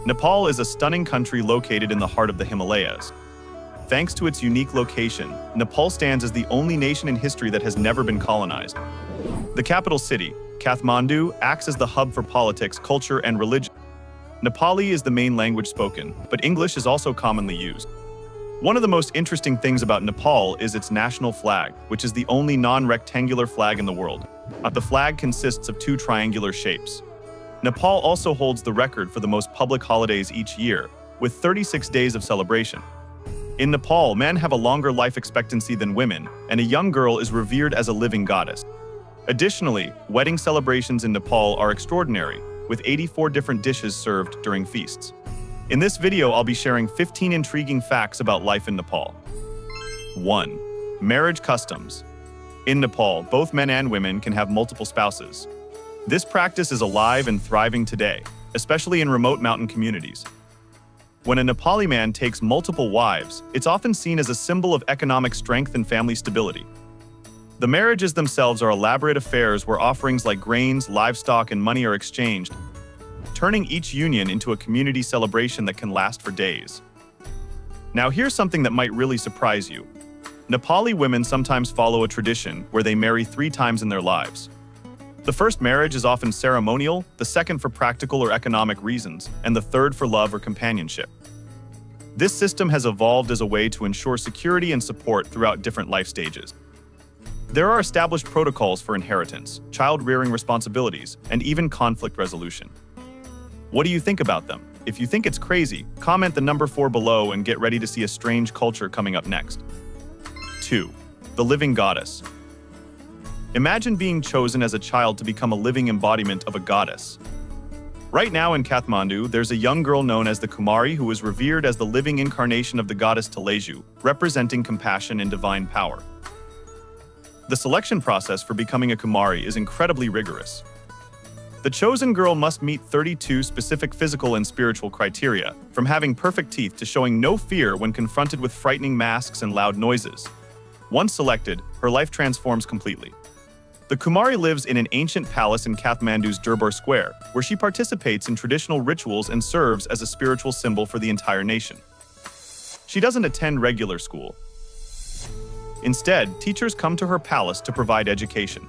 Nepal is a stunning country located in the heart of the Himalayas. Thanks to its unique location, Nepal stands as the only nation in history that has never been colonized. The capital city, Kathmandu, acts as the hub for politics, culture, and religion. Nepali is the main language spoken, but English is also commonly used. One of the most interesting things about Nepal is its national flag, which is the only non-rectangular flag in the world. The flag consists of two triangular shapes. Nepal also holds the record for the most public holidays each year, with 36 days of celebration. In Nepal, men have a longer life expectancy than women, and a young girl is revered as a living goddess. Additionally, wedding celebrations in Nepal are extraordinary, with 84 different dishes served during feasts. In this video, I'll be sharing 15 intriguing facts about life in Nepal. 1. Marriage customs. In Nepal, both men and women can have multiple spouses. This practice is alive and thriving today, especially in remote mountain communities. When a Nepali man takes multiple wives, it's often seen as a symbol of economic strength and family stability. The marriages themselves are elaborate affairs where offerings like grains, livestock, and money are exchanged, turning each union into a community celebration that can last for days. Now here's something that might really surprise you. Nepali women sometimes follow a tradition where they marry 3 times in their lives. The first marriage is often ceremonial, the second for practical or economic reasons, and the third for love or companionship. This system has evolved as a way to ensure security and support throughout different life stages. There are established protocols for inheritance, child-rearing responsibilities, and even conflict resolution. What do you think about them? If you think it's crazy, comment the number 4 below and get ready to see a strange culture coming up next. 2. The living goddess. Imagine being chosen as a child to become a living embodiment of a goddess. Right now in Kathmandu, there's a young girl known as the Kumari who is revered as the living incarnation of the goddess Teleju, representing compassion and divine power. The selection process for becoming a Kumari is incredibly rigorous. The chosen girl must meet 32 specific physical and spiritual criteria, from having perfect teeth to showing no fear when confronted with frightening masks and loud noises. Once selected, her life transforms completely. The Kumari lives in an ancient palace in Kathmandu's Durbar Square, where she participates in traditional rituals and serves as a spiritual symbol for the entire nation. She doesn't attend regular school. Instead, teachers come to her palace to provide education.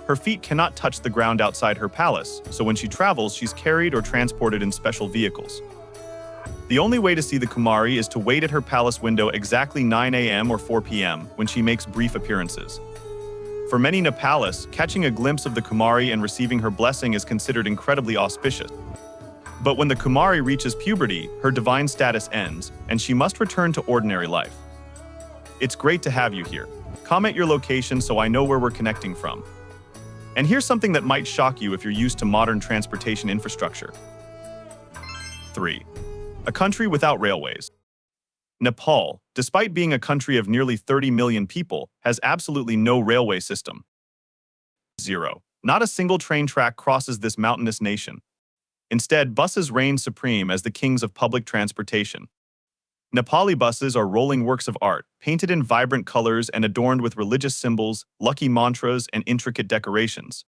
Her feet cannot touch the ground outside her palace, so when she travels, she's carried or transported in special vehicles. The only way to see the Kumari is to wait at her palace window exactly 9 a.m. or 4 p.m. when she makes brief appearances. For many Nepalis, catching a glimpse of the Kumari and receiving her blessing is considered incredibly auspicious. But when the Kumari reaches puberty, her divine status ends, and she must return to ordinary life. It's great to have you here. Comment your location so I know where we're connecting from. And here's something that might shock you if you're used to modern transportation infrastructure. 3. A country without railways. Nepal, despite being a country of nearly 30 million people, has absolutely no railway system. 0. Not a single train track crosses this mountainous nation. Instead, buses reign supreme as the kings of public transportation. Nepali buses are rolling works of art, painted in vibrant colors and adorned with religious symbols, lucky mantras, and intricate decorations.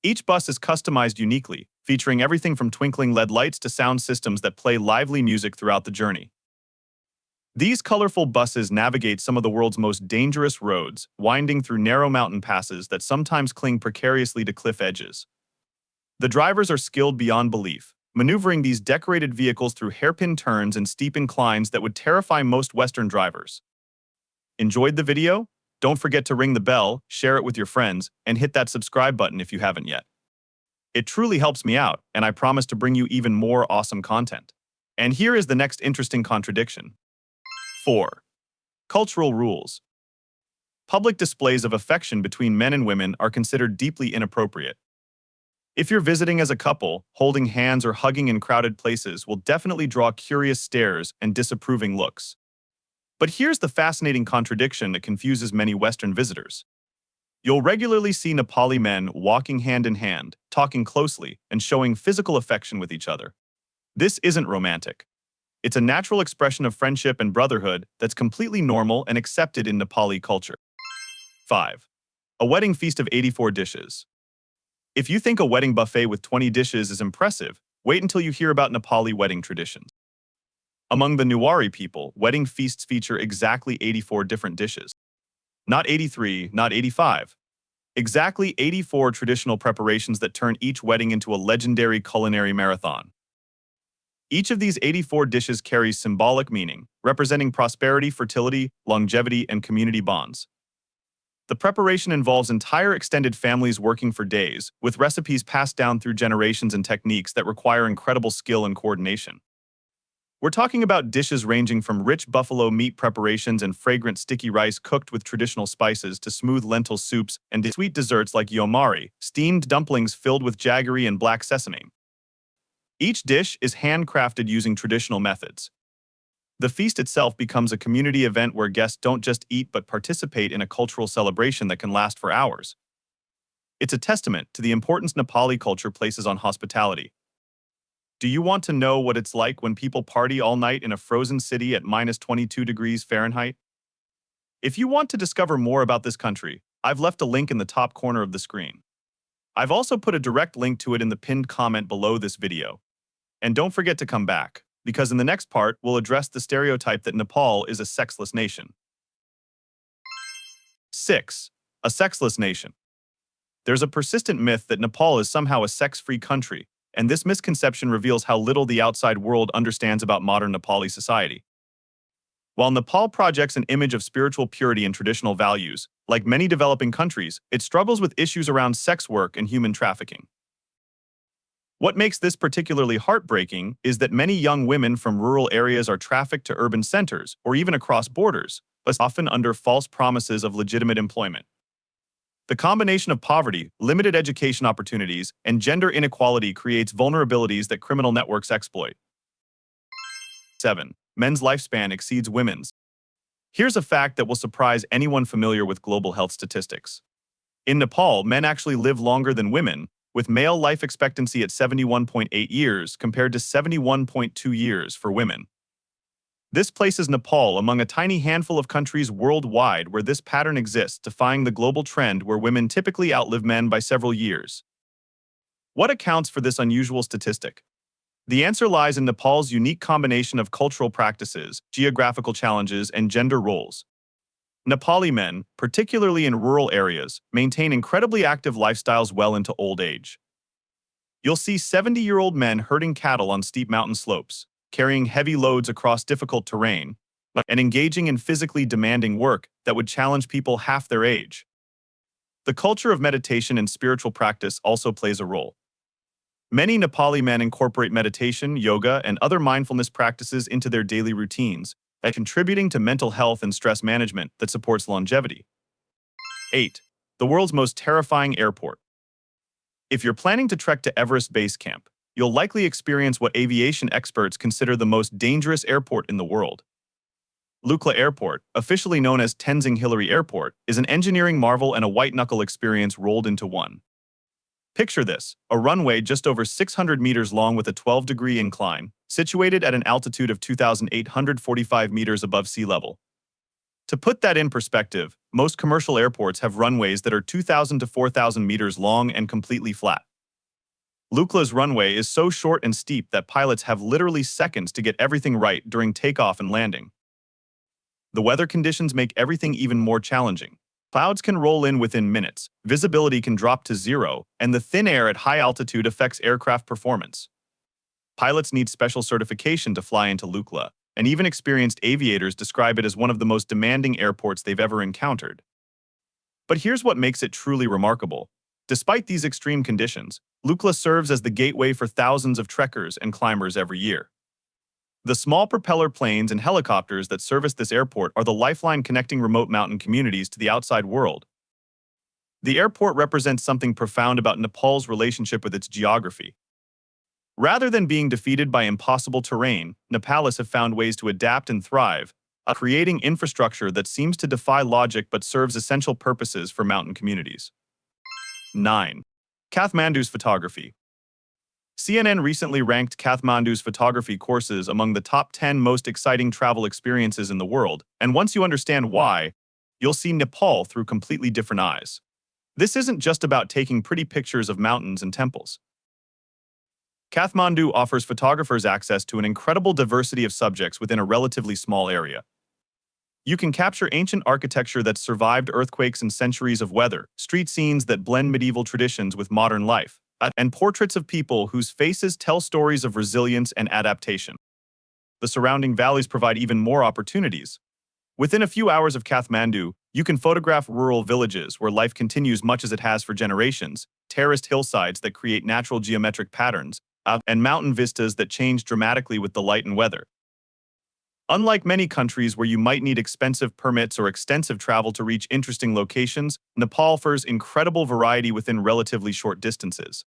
Each bus is customized uniquely, featuring everything from twinkling LED lights to sound systems that play lively music throughout the journey. These colorful buses navigate some of the world's most dangerous roads, winding through narrow mountain passes that sometimes cling precariously to cliff edges. The drivers are skilled beyond belief, maneuvering these decorated vehicles through hairpin turns and steep inclines that would terrify most Western drivers. Enjoyed the video? Don't forget to ring the bell, share it with your friends, and hit that subscribe button if you haven't yet. It truly helps me out, and I promise to bring you even more awesome content. And here is the next interesting contradiction. 4. Cultural rules. Public displays of affection between men and women are considered deeply inappropriate. If you're visiting as a couple, holding hands or hugging in crowded places will definitely draw curious stares and disapproving looks. But here's the fascinating contradiction that confuses many Western visitors. You'll regularly see Nepali men walking hand in hand, talking closely, and showing physical affection with each other. This isn't romantic. It's a natural expression of friendship and brotherhood that's completely normal and accepted in Nepali culture. 5. A wedding feast of 84 dishes. If you think a wedding buffet with 20 dishes is impressive, Wait until you hear about Nepali wedding traditions. Among the Newari people, wedding feasts feature exactly 84 different dishes. Not 83, not 85. Exactly 84 traditional preparations that turn each wedding into a legendary culinary marathon. Each of these 84 dishes carries symbolic meaning, representing prosperity, fertility, longevity, and community bonds. The preparation involves entire extended families working for days, with recipes passed down through generations and techniques that require incredible skill and coordination. We're talking about dishes ranging from rich buffalo meat preparations and fragrant sticky rice cooked with traditional spices to smooth lentil soups and sweet desserts like yomari, steamed dumplings filled with jaggery and black sesame. Each dish is handcrafted using traditional methods. The feast itself becomes a community event where guests don't just eat but participate in a cultural celebration that can last for hours. It's a testament to the importance Nepali culture places on hospitality. Do you want to know what it's like when people party all night in a frozen city at minus 22 degrees Fahrenheit? If you want to discover more about this country, I've left a link in the top corner of the screen. I've also put a direct link to it in the pinned comment below this video. And don't forget to come back, because in the next part, we'll address the stereotype that Nepal is a sexless nation. 6. A sexless nation. There's a persistent myth that Nepal is somehow a sex-free country, and this misconception reveals how little the outside world understands about modern Nepali society. While Nepal projects an image of spiritual purity and traditional values, like many developing countries, it struggles with issues around sex work and human trafficking. What makes this particularly heartbreaking is that many young women from rural areas are trafficked to urban centers or even across borders, but often under false promises of legitimate employment. The combination of poverty, limited education opportunities, and gender inequality creates vulnerabilities that criminal networks exploit. 7. Men's lifespan exceeds women's. Here's a fact that will surprise anyone familiar with global health statistics. In Nepal, men actually live longer than women, with male life expectancy at 71.8 years compared to 71.2 years for women. This places Nepal among a tiny handful of countries worldwide where this pattern exists, defying the global trend where women typically outlive men by several years. What accounts for this unusual statistic? The answer lies in Nepal's unique combination of cultural practices, geographical challenges, and gender roles. Nepali men, particularly in rural areas, maintain incredibly active lifestyles well into old age. You'll see 70-year-old men herding cattle on steep mountain slopes, carrying heavy loads across difficult terrain, and engaging in physically demanding work that would challenge people half their age. The culture of meditation and spiritual practice also plays a role. Many Nepali men incorporate meditation, yoga, and other mindfulness practices into their daily routines, contributing to mental health and stress management that supports longevity. 8. The world's most terrifying airport. If you're planning to trek to Everest Base Camp, you'll likely experience what aviation experts consider the most dangerous airport in the world. Lukla Airport, officially known as Tenzing Hillary Airport, is an engineering marvel and a white-knuckle experience rolled into one. Picture this, a runway just over 600 meters long with a 12-degree incline, situated at an altitude of 2,845 meters above sea level. To put that in perspective, most commercial airports have runways that are 2,000 to 4,000 meters long and completely flat. Lukla's runway is so short and steep that pilots have literally seconds to get everything right during takeoff and landing. The weather conditions make everything even more challenging. Clouds can roll in within minutes, visibility can drop to zero, and the thin air at high altitude affects aircraft performance. Pilots need special certification to fly into Lukla, and even experienced aviators describe it as one of the most demanding airports they've ever encountered. But here's what makes it truly remarkable. Despite these extreme conditions, Lukla serves as the gateway for thousands of trekkers and climbers every year. The small propeller planes and helicopters that service this airport are the lifeline connecting remote mountain communities to the outside world. The airport represents something profound about Nepal's relationship with its geography. Rather than being defeated by impossible terrain, Nepalis have found ways to adapt and thrive, creating infrastructure that seems to defy logic but serves essential purposes for mountain communities. 9. Kathmandu's photography. CNN recently ranked Kathmandu's photography courses among the top 10 most exciting travel experiences in the world, and once you understand why, you'll see Nepal through completely different eyes. This isn't just about taking pretty pictures of mountains and temples. Kathmandu offers photographers access to an incredible diversity of subjects within a relatively small area. You can capture ancient architecture that's survived earthquakes and centuries of weather, street scenes that blend medieval traditions with modern life, and portraits of people whose faces tell stories of resilience and adaptation. The surrounding valleys provide even more opportunities. Within a few hours of Kathmandu, you can photograph rural villages where life continues much as it has for generations, terraced hillsides that create natural geometric patterns, and mountain vistas that change dramatically with the light and weather. Unlike many countries where you might need expensive permits or extensive travel to reach interesting locations, Nepal offers incredible variety within relatively short distances.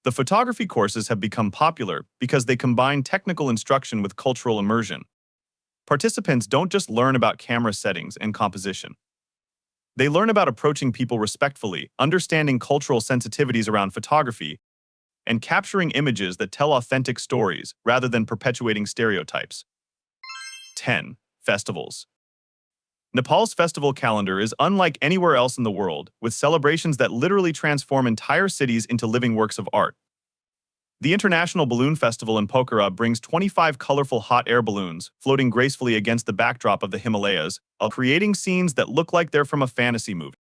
The photography courses have become popular because they combine technical instruction with cultural immersion. Participants don't just learn about camera settings and composition. They learn about approaching people respectfully, understanding cultural sensitivities around photography, and capturing images that tell authentic stories rather than perpetuating stereotypes. 10. Festivals. Nepal's festival calendar is unlike anywhere else in the world, with celebrations that literally transform entire cities into living works of art. The International Balloon Festival in Pokhara brings 25 colorful hot air balloons floating gracefully against the backdrop of the Himalayas, creating scenes that look like they're from a fantasy movie.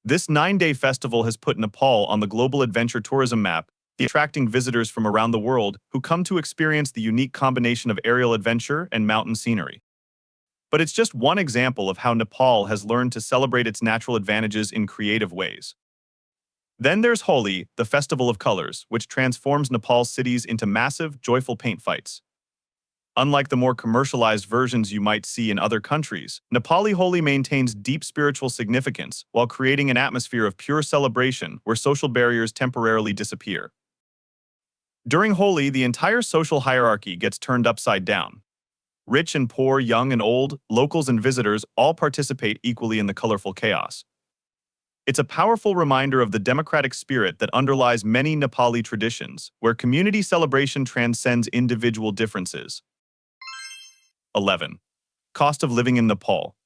This 9-day festival has put Nepal on the global adventure tourism map, attracting visitors from around the world who come to experience the unique combination of aerial adventure and mountain scenery. But it's just one example of how Nepal has learned to celebrate its natural advantages in creative ways. Then there's Holi, the Festival of Colors, which transforms Nepal's cities into massive, joyful paint fights. Unlike the more commercialized versions you might see in other countries, Nepali Holi maintains deep spiritual significance while creating an atmosphere of pure celebration where social barriers temporarily disappear. During Holi, the entire social hierarchy gets turned upside down. Rich and poor, young and old, locals and visitors all participate equally in the colorful chaos. It's a powerful reminder of the democratic spirit that underlies many Nepali traditions, where community celebration transcends individual differences. 11. Cost of living in Nepal.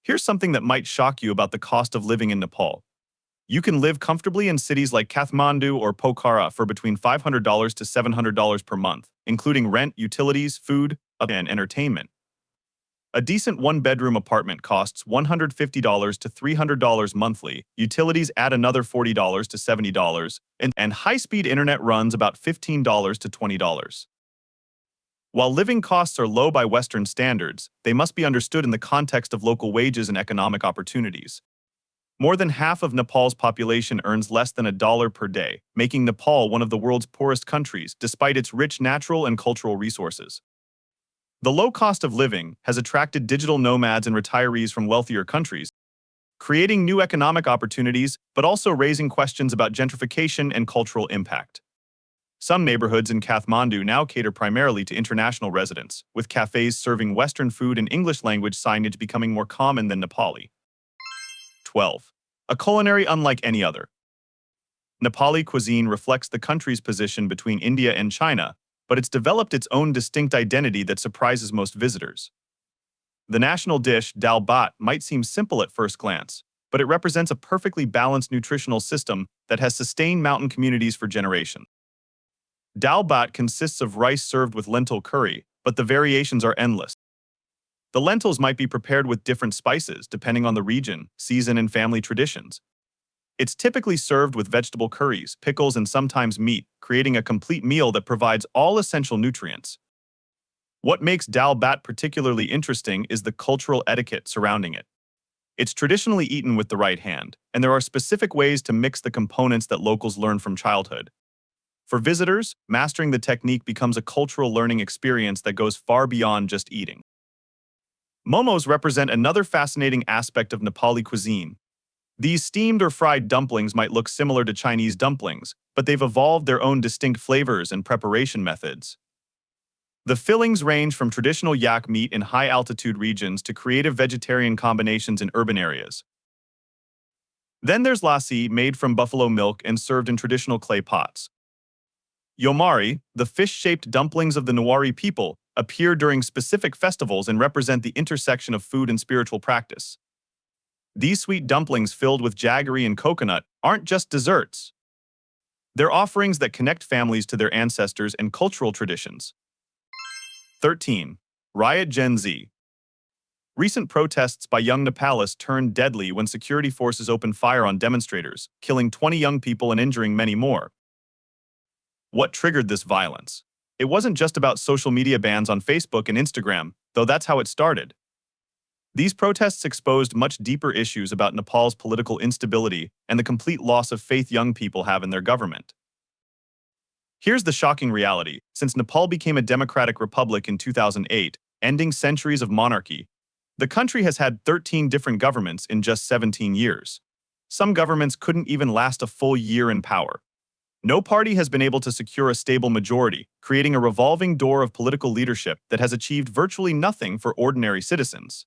Here's something that might shock you about the cost of living in Nepal. You can live comfortably in cities like Kathmandu or Pokhara for between $500 to $700 per month, including rent, utilities, food, and entertainment. A decent one-bedroom apartment costs $150 to $300 monthly, utilities add another $40 to $70, and high-speed internet runs about $15 to $20. While living costs are low by Western standards, they must be understood in the context of local wages and economic opportunities. More than half of Nepal's population earns less than $1 per day, making Nepal one of the world's poorest countries, despite its rich natural and cultural resources. The low cost of living has attracted digital nomads and retirees from wealthier countries, creating new economic opportunities, but also raising questions about gentrification and cultural impact. Some neighborhoods in Kathmandu now cater primarily to international residents, with cafes serving Western food and English-language signage becoming more common than Nepali. 12. A culinary unlike any other. Nepali cuisine reflects the country's position between India and China, but it's developed its own distinct identity that surprises most visitors. The national dish, dal bhat, might seem simple at first glance, but it represents a perfectly balanced nutritional system that has sustained mountain communities for generations. Dal bhat consists of rice served with lentil curry, but the variations are endless. The lentils might be prepared with different spices depending on the region, season, and family traditions. It's typically served with vegetable curries, pickles, and sometimes meat, creating a complete meal that provides all essential nutrients. What makes dal bhat particularly interesting is the cultural etiquette surrounding it. It's traditionally eaten with the right hand, and there are specific ways to mix the components that locals learn from childhood. For visitors, mastering the technique becomes a cultural learning experience that goes far beyond just eating. Momos represent another fascinating aspect of Nepali cuisine. These steamed or fried dumplings might look similar to Chinese dumplings, but they've evolved their own distinct flavors and preparation methods. The fillings range from traditional yak meat in high-altitude regions to creative vegetarian combinations in urban areas. Then there's lassi, made from buffalo milk and served in traditional clay pots. Yomari, the fish-shaped dumplings of the Newari people, appear during specific festivals and represent the intersection of food and spiritual practice. These sweet dumplings filled with jaggery and coconut aren't just desserts. They're offerings that connect families to their ancestors and cultural traditions. 13. Riot Gen Z. Recent protests by young Nepalists turned deadly when security forces opened fire on demonstrators, killing 20 young people and injuring many more. What triggered this violence? It wasn't just about social media bans on Facebook and Instagram, though that's how it started. These protests exposed much deeper issues about Nepal's political instability and the complete loss of faith young people have in their government. Here's the shocking reality. Since Nepal became a democratic republic in 2008, ending centuries of monarchy, the country has had 13 different governments in just 17 years. Some governments couldn't even last a full year in power. No party has been able to secure a stable majority, creating a revolving door of political leadership that has achieved virtually nothing for ordinary citizens.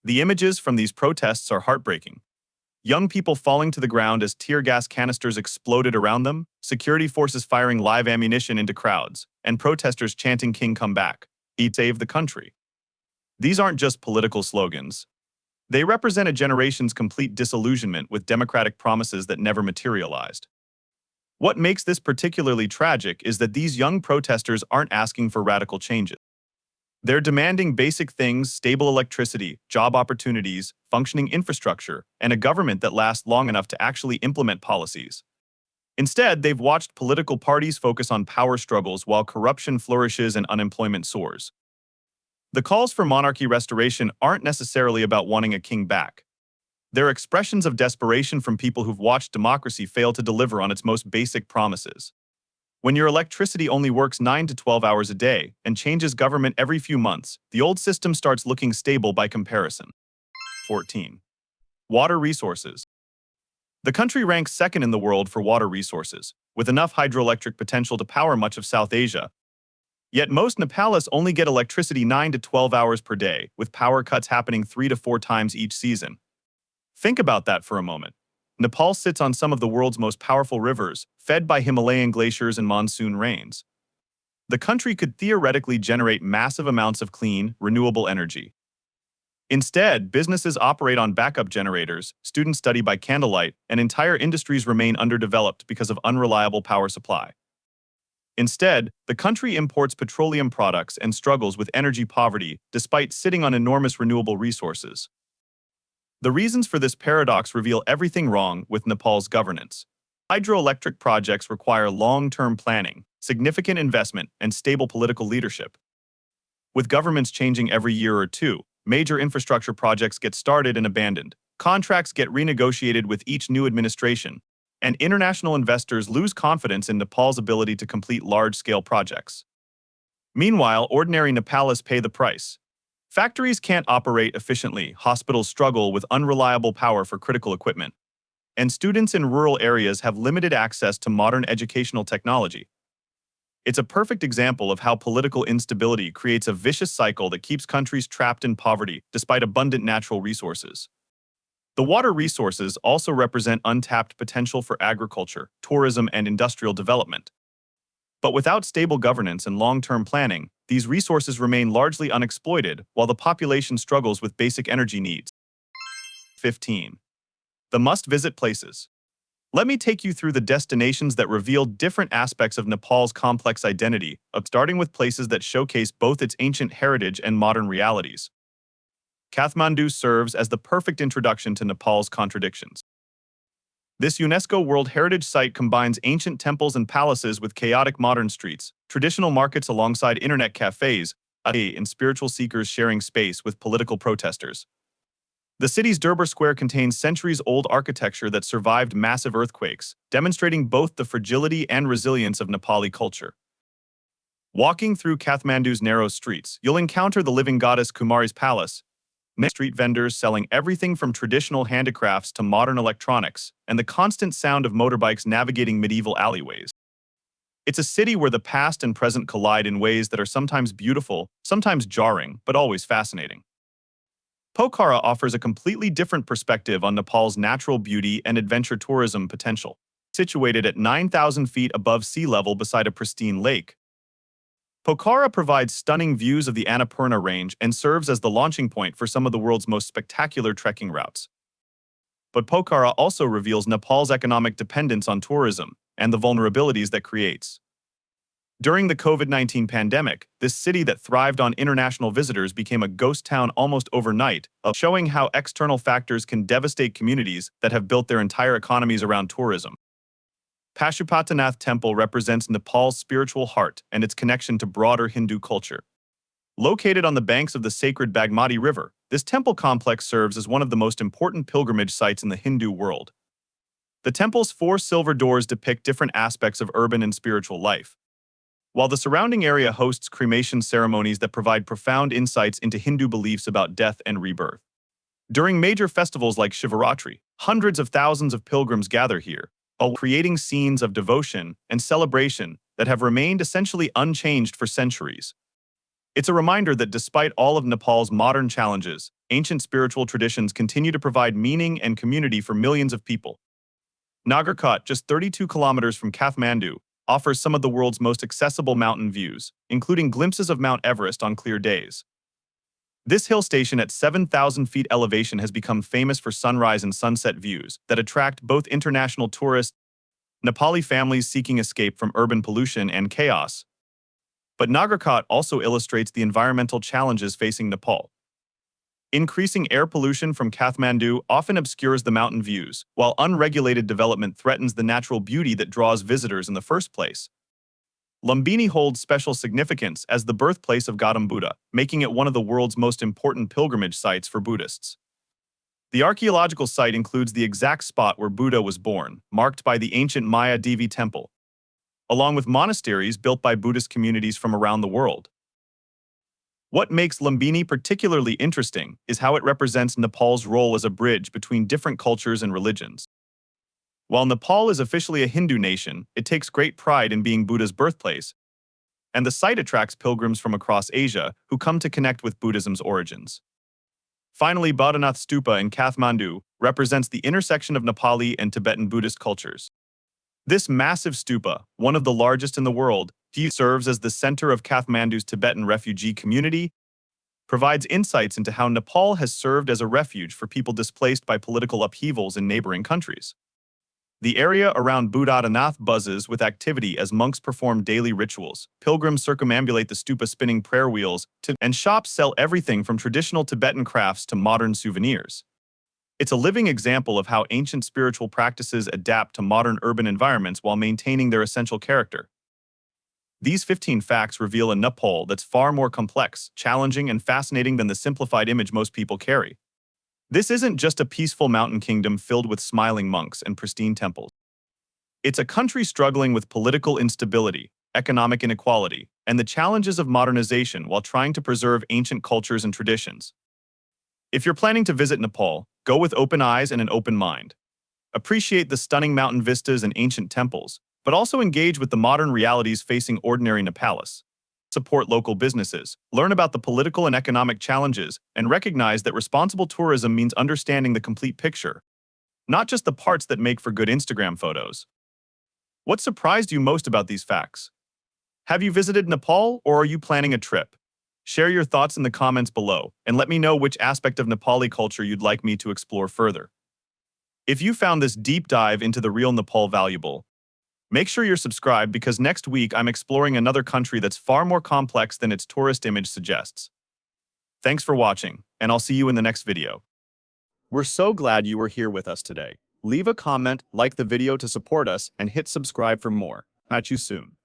The images from these protests are heartbreaking. Young people falling to the ground as tear gas canisters exploded around them, security forces firing live ammunition into crowds, and protesters chanting "King come back, he saved the country." These aren't just political slogans. They represent a generation's complete disillusionment with democratic promises that never materialized. What makes this particularly tragic is that these young protesters aren't asking for radical changes. They're demanding basic things: stable electricity, job opportunities, functioning infrastructure, and a government that lasts long enough to actually implement policies. Instead, they've watched political parties focus on power struggles while corruption flourishes and unemployment soars. The calls for monarchy restoration aren't necessarily about wanting a king back. They're expressions of desperation from people who've watched democracy fail to deliver on its most basic promises. When your electricity only works 9 to 12 hours a day and changes government every few months, the old system starts looking stable by comparison. 14. Water resources. The country ranks second in the world for water resources, with enough hydroelectric potential to power much of South Asia. Yet most Nepalis only get electricity 9 to 12 hours per day, with power cuts happening 3 to 4 times each season. Think about that for a moment. Nepal sits on some of the world's most powerful rivers, fed by Himalayan glaciers and monsoon rains. The country could theoretically generate massive amounts of clean, renewable energy. Instead, businesses operate on backup generators, students study by candlelight, and entire industries remain underdeveloped because of unreliable power supply. Instead, the country imports petroleum products and struggles with energy poverty despite sitting on enormous renewable resources. The reasons for this paradox reveal everything wrong with Nepal's governance. Hydroelectric projects require long-term planning, significant investment, and stable political leadership. With governments changing every year or two, major infrastructure projects get started and abandoned, contracts get renegotiated with each new administration, and international investors lose confidence in Nepal's ability to complete large-scale projects. Meanwhile, ordinary Nepalis pay the price. Factories can't operate efficiently, hospitals struggle with unreliable power for critical equipment, and students in rural areas have limited access to modern educational technology. It's a perfect example of how political instability creates a vicious cycle that keeps countries trapped in poverty despite abundant natural resources. The water resources also represent untapped potential for agriculture, tourism, and industrial development. But without stable governance and long-term planning, these resources remain largely unexploited while the population struggles with basic energy needs. 15. The must-visit places. Let me take you through the destinations that reveal different aspects of Nepal's complex identity, starting with places that showcase both its ancient heritage and modern realities. Kathmandu serves as the perfect introduction to Nepal's contradictions. This UNESCO World Heritage Site combines ancient temples and palaces with chaotic modern streets, traditional markets alongside internet cafes, and spiritual seekers sharing space with political protesters. The city's Durbar Square contains centuries-old architecture that survived massive earthquakes, demonstrating both the fragility and resilience of Nepali culture. Walking through Kathmandu's narrow streets, you'll encounter the living goddess Kumari's palace, street vendors selling everything from traditional handicrafts to modern electronics, and the constant sound of motorbikes navigating medieval alleyways. It's a city where the past and present collide in ways that are sometimes beautiful, sometimes jarring, but always fascinating. Pokhara offers a completely different perspective on Nepal's natural beauty and adventure tourism potential. Situated at 9,000 feet above sea level beside a pristine lake, Pokhara provides stunning views of the Annapurna Range and serves as the launching point for some of the world's most spectacular trekking routes. But Pokhara also reveals Nepal's economic dependence on tourism. and the vulnerabilities that creates. During the COVID-19 pandemic, this city that thrived on international visitors became a ghost town almost overnight, showing how external factors can devastate communities that have built their entire economies around tourism. Pashupatinath Temple represents Nepal's spiritual heart and its connection to broader Hindu culture. Located on the banks of the sacred Bagmati River, this temple complex serves as one of the most important pilgrimage sites in the Hindu world. The temple's 4 silver doors depict different aspects of urban and spiritual life, while the surrounding area hosts cremation ceremonies that provide profound insights into Hindu beliefs about death and rebirth. During major festivals like Shivaratri, hundreds of thousands of pilgrims gather here, creating scenes of devotion and celebration that have remained essentially unchanged for centuries. It's a reminder that despite all of Nepal's modern challenges, ancient spiritual traditions continue to provide meaning and community for millions of people. Nagarkot, just 32 kilometers from Kathmandu, offers some of the world's most accessible mountain views, including glimpses of Mount Everest on clear days. This hill station at 7,000 feet elevation has become famous for sunrise and sunset views that attract both international tourists and Nepali families seeking escape from urban pollution and chaos. But Nagarkot also illustrates the environmental challenges facing Nepal. Increasing air pollution from Kathmandu often obscures the mountain views, while unregulated development threatens the natural beauty that draws visitors in the first place. Lumbini holds special significance as the birthplace of Gautam Buddha, making it one of the world's most important pilgrimage sites for Buddhists. The archaeological site includes the exact spot where Buddha was born, marked by the ancient Maya Devi temple, along with monasteries built by Buddhist communities from around the world. What makes Lumbini particularly interesting is how it represents Nepal's role as a bridge between different cultures and religions. While Nepal is officially a Hindu nation, it takes great pride in being Buddha's birthplace, and the site attracts pilgrims from across Asia who come to connect with Buddhism's origins. Finally, Bodhanath Stupa in Kathmandu represents the intersection of Nepali and Tibetan Buddhist cultures. This massive stupa, one of the largest in the world, serves as the center of Kathmandu's Tibetan refugee community, provides insights into how Nepal has served as a refuge for people displaced by political upheavals in neighboring countries. The area around Bodhanath buzzes with activity as monks perform daily rituals, pilgrims circumambulate the stupa spinning prayer wheels, and shops sell everything from traditional Tibetan crafts to modern souvenirs. It's a living example of how ancient spiritual practices adapt to modern urban environments while maintaining their essential character. These 15 facts reveal a Nepal that's far more complex, challenging, and fascinating than the simplified image most people carry. This isn't just a peaceful mountain kingdom filled with smiling monks and pristine temples. It's a country struggling with political instability, economic inequality, and the challenges of modernization while trying to preserve ancient cultures and traditions. If you're planning to visit Nepal, go with open eyes and an open mind. Appreciate the stunning mountain vistas and ancient temples, but also engage with the modern realities facing ordinary Nepalis. Support local businesses, learn about the political and economic challenges, and recognize that responsible tourism means understanding the complete picture, not just the parts that make for good Instagram photos. What surprised you most about these facts? Have you visited Nepal, or are you planning a trip? Share your thoughts in the comments below, and let me know which aspect of Nepali culture you'd like me to explore further. If you found this deep dive into the real Nepal valuable, make sure you're subscribed because next week I'm exploring another country that's far more complex than its tourist image suggests. Thanks for watching, and I'll see you in the next video. We're so glad you were here with us today. Leave a comment, like the video to support us, and hit subscribe for more. Catch you soon.